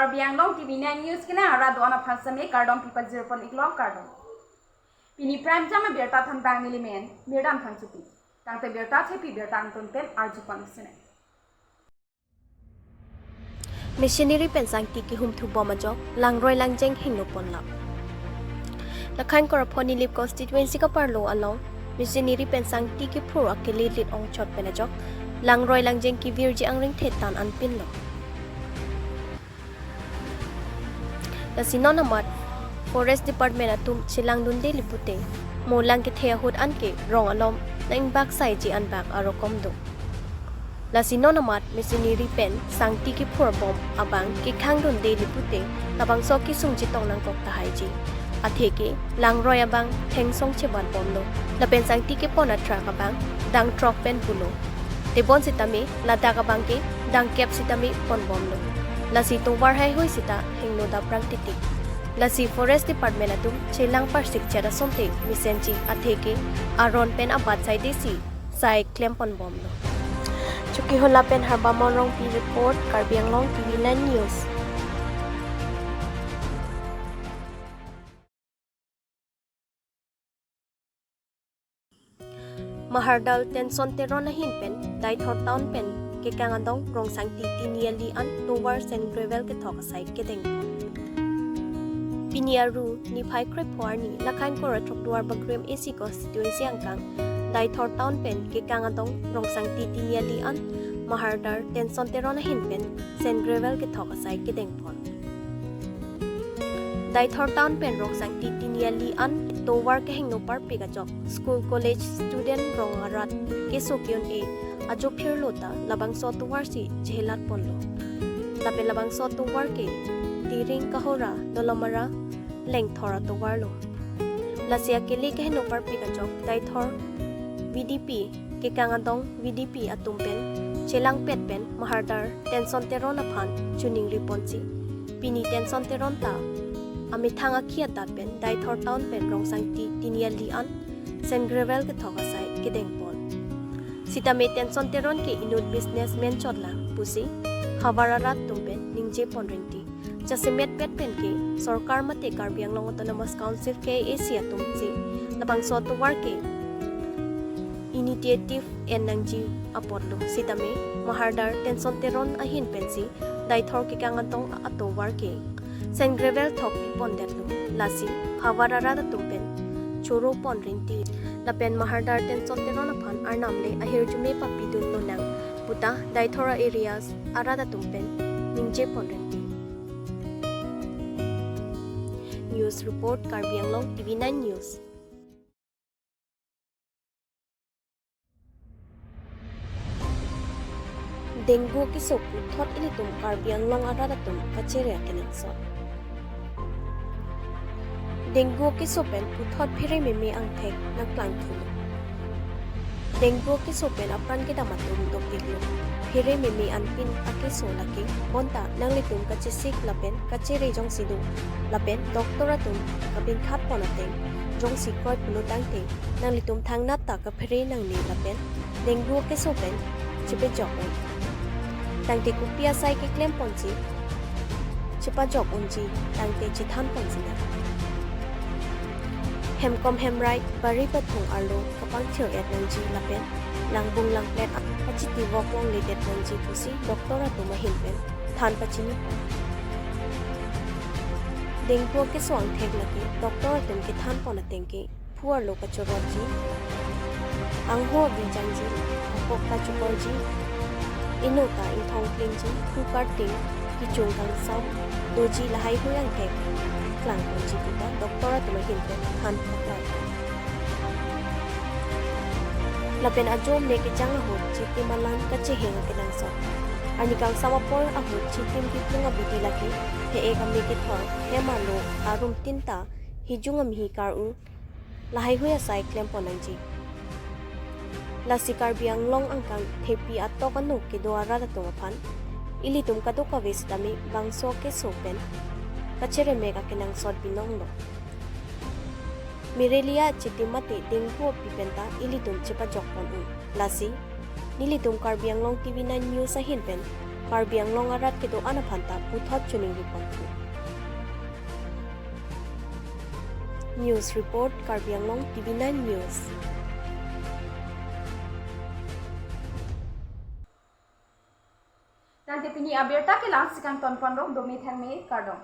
Karbi Anglong Tv9 News kena arah doa na phasame kardom pipa 0.1 kardom. Pini prime jama berta thantang nilimen mirdam thangchupi. Tangte berta thepi berta antun pen arju panisene. Missionary pensang tiki hum thu bomajok langroi langjeng hingno ponlap. Lakhan koraponi lip constituency ka parlo along missionary pensang tiki phur akili lit ong chot penajok langroi langjeng ki virji angring thetan anpin lo. Lasinonamat Forest Department atum silang dunde lipute mo lang ki thea hut anke rong alom na ingbak sai ji anbak arokom do. Lasinonamat missionary pen sang tiki phur bom abang ki khang dunde lipute tabang so ki sungji tong nang kok ta haiji atheke langroi abang thengsong cheban bom lo la pen sang tiki pona truck abang dang truck pen pulo te bon sitami lada ka bang ke dang kep sitami pon bom lo lasi towar hai hoi sita hengno da prangtitik lasi forest department atum chelang parsik chara somte misenchi atheke aron pen abat sai desi sai klem pon bom lo chuki hola pen harba monrong pi report Karbi Anglong Tv9 News. Mahardal tenson teron na hinpen dai thor town pen ke kangadong rong sangti tiniali an towar sen gravel ke thok sai ke deng piniaru ni phai kre phwarni lakhan ko rathok duar bagrem AC constituency angkang dai thor town pen ke kangadong rong sangti tiniali an mahardal tenson teron na hinpen sen gravel ke thok sai ke deng pon dai thor town pen rong sangti tiniali an towar ke hengno par pega jok school college student rong arat ke sokyon e ajo phir lota labang so towar si jhelat ponlo tape labang so towar ke tiring kahora dolomara leng thora towar lo lasia ke le ke hengno par pega jok dai thor VDP ke kangadong VDP atumpen chelang pet pen mahardar tenson teron aphan chuning riponchi pini tenson teron ta ami thanga khia ta pen dai thor town pen rong sangti tiniali an sen gravel ke thoka sai ke deng pon sitame tenson teron ke inut businessman chotla pusi khabararat tumpen ningje pon ringti chasemet pet pen ke sarkar mate Karbi Anglong Autonomous Council ke Asia tumchi labang so to war ke initiative en nangji apotlo sitame mahardar tenson teron ahin pensi dai thor ke kangantong atowar ke sen gravel thok pi pon detlu lasi khawarara da tumpen choro pon rinti lapen mahardar tenson teron aphan arnamle ahir jume papi dun no nang puta daithora areas arada tumpen ningje pon rinti news report Karbi Anglong Tv9 News. Dengue ki soku thot ini tum Karbi Anglong arada tum kachere kenangso dengue ki sopen puthot phire meme angthek na plan thulu dengue ki sopen apran ke damatum dok diglo phire meme anpin ake so laki bonta nangli tum ka chisik lapen ka chere jong sidu lapen doktora tum kabin khat ponateng jong sikoi pulo tangte nangli tum thangna ta ka phire nangni lapen dengue ki sopen chipe jok tangte kupia sai ke klem ponchi chipa jok unji tangte chithan ponchi na hemkom hemrai bari pathung arlo kapang thir et nangji lapen langbung langplet achiti wokwong lidet nangji pusi doktora tuma hinpen than pachini dengpo ke swang thek laki doktora tum ke than pona tengke puar lo kachoroji angho bijangji apok kachorji inota inthong klingji kukar ting kichung kang sam doji lahai huyang thek klang ponji kita doktora tuma hinpen han pakai lapen ajom ne ke jang ho chiti malang ka cheheng ke nang so ani kang samapor ahu chitim kitlunga biti laki he e kam ne ke thor he malo arum tinta hijunga mi kar u lahai huya sai klem ponanji lasi Karbi Anglong angkang thepi atok anu ke doara da tongaphan ili tum ka to ka vestami bangso ke sopen kachere mega kenang sot binong lo mirelia chitimate dengue pipenta ilitum chepa jokpon lasi nilitum Karbi Anglong Tv9 News ahin pen Karbi Anglong arat ke do ana phanta puthot chuning report tu. News report Karbi Anglong Tv9 News. Tante pini aberta ke lang sikang ton pondong domi thang me kardong.